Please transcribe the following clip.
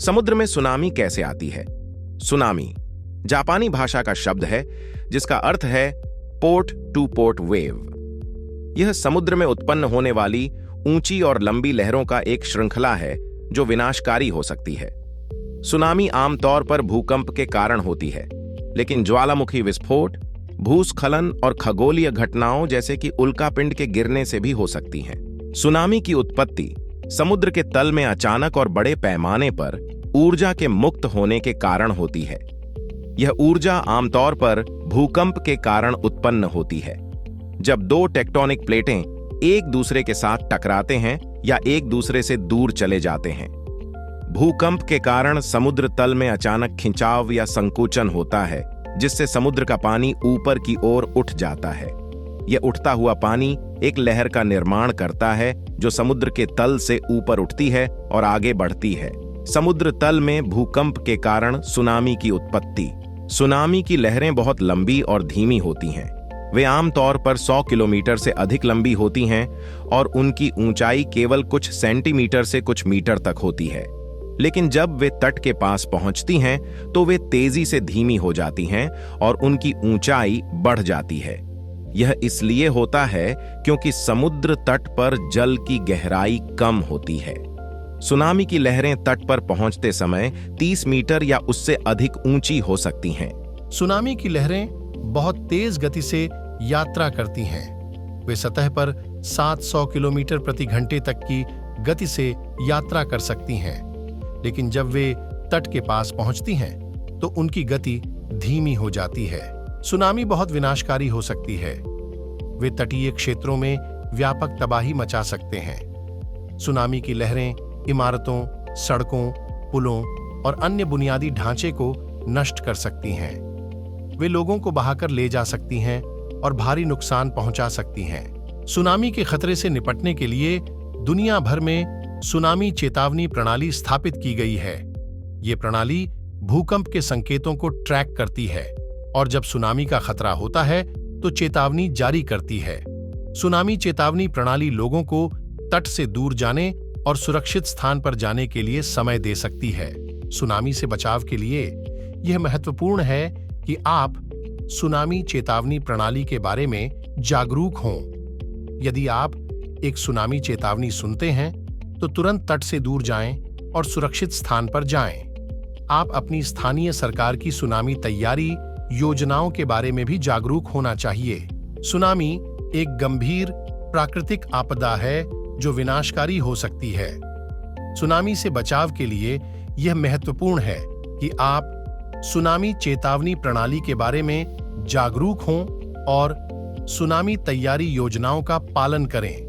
समुद्र में सुनामी कैसे आती है? सुनामी जापानी भाषा का शब्द है जिसका अर्थ है पोर्ट टू पोर्ट वेव। यह समुद्र में उत्पन्न होने वाली ऊंची और लंबी लहरों का एक श्रृंखला है जो विनाशकारी हो सकती है। सुनामी आमतौर पर भूकंप के कारण होती है, लेकिन ज्वालामुखी विस्फोट, भूस्खलन और खगोलीय घटनाओं जैसे कि उल्कापिंड के गिरने से भी हो सकती हैं। सुनामी की उत्पत्ति समुद्र के तल में अचानक और बड़े पैमाने पर ऊर्जा के मुक्त होने के कारण होती है। यह ऊर्जा आमतौर पर भूकंप के कारण उत्पन्न होती है, जब दो टेक्टोनिक प्लेटें एक दूसरे के साथ टकराते हैं या एक दूसरे से दूर चले जाते हैं। भूकंप के कारण समुद्र तल में अचानक खिंचाव या संकुचन होता है, जिससे समुद्र का पानी ऊपर की ओर उठ जाता है। यह उठता हुआ पानी एक लहर का निर्माण करता है जो समुद्र के तल से ऊपर उठती है और आगे बढ़ती है। समुद्र तल में भूकंप के कारण सुनामी की उत्पत्ति। सुनामी की लहरें बहुत लंबी और धीमी होती हैं। वे आमतौर पर 100 किलोमीटर से अधिक लंबी होती हैं और उनकी ऊंचाई केवल कुछ सेंटीमीटर से कुछ मीटर तक होती है। लेकिन जब वे तट के पास पहुंचती हैं तो वे तेजी से धीमी हो जाती हैं और उनकी ऊंचाई बढ़ जाती है। यह इसलिए होता है क्योंकि समुद्र तट पर जल की गहराई कम होती है। सुनामी की लहरें तट पर पहुंचते समय 30 मीटर या उससे अधिक ऊंची हो सकती हैं। सुनामी की लहरें बहुत तेज गति से यात्रा करती हैं। वे सतह पर 700 किलोमीटर प्रति घंटे तक की गति से यात्रा कर सकती हैं, लेकिन जब वे तट के पास पहुंचती हैं तो उनकी गति धीमी हो जाती है। सुनामी बहुत विनाशकारी हो सकती है। वे तटीय क्षेत्रों में व्यापक तबाही मचा सकते हैं। सुनामी की लहरें इमारतों, सड़कों, पुलों और अन्य बुनियादी ढांचे को नष्ट कर सकती हैं। वे लोगों को बहाकर ले जा सकती हैं और भारी नुकसान पहुंचा सकती हैं। सुनामी के खतरे से निपटने के लिए दुनिया भर में सुनामी चेतावनी प्रणाली स्थापित की गई है। ये प्रणाली भूकंप के संकेतों को ट्रैक करती है और जब सुनामी का खतरा होता है तो चेतावनी जारी करती है। सुनामी चेतावनी प्रणाली लोगों को तट से दूर जाने और सुरक्षित स्थान पर जाने के लिए समय दे सकती है। सुनामी से बचाव के लिए यह महत्वपूर्ण है कि आप सुनामी चेतावनी प्रणाली के बारे में जागरूक हों। यदि आप एक सुनामी चेतावनी सुनते हैं तो तुरंत तट से दूर जाएं और सुरक्षित स्थान पर जाएं। आप अपनी स्थानीय सरकार की सुनामी तैयारी योजनाओं के बारे में भी जागरूक होना चाहिए। सुनामी एक गंभीर प्राकृतिक आपदा है जो विनाशकारी हो सकती है। सुनामी से बचाव के लिए यह महत्वपूर्ण है कि आप सुनामी चेतावनी प्रणाली के बारे में जागरूक हों और सुनामी तैयारी योजनाओं का पालन करें।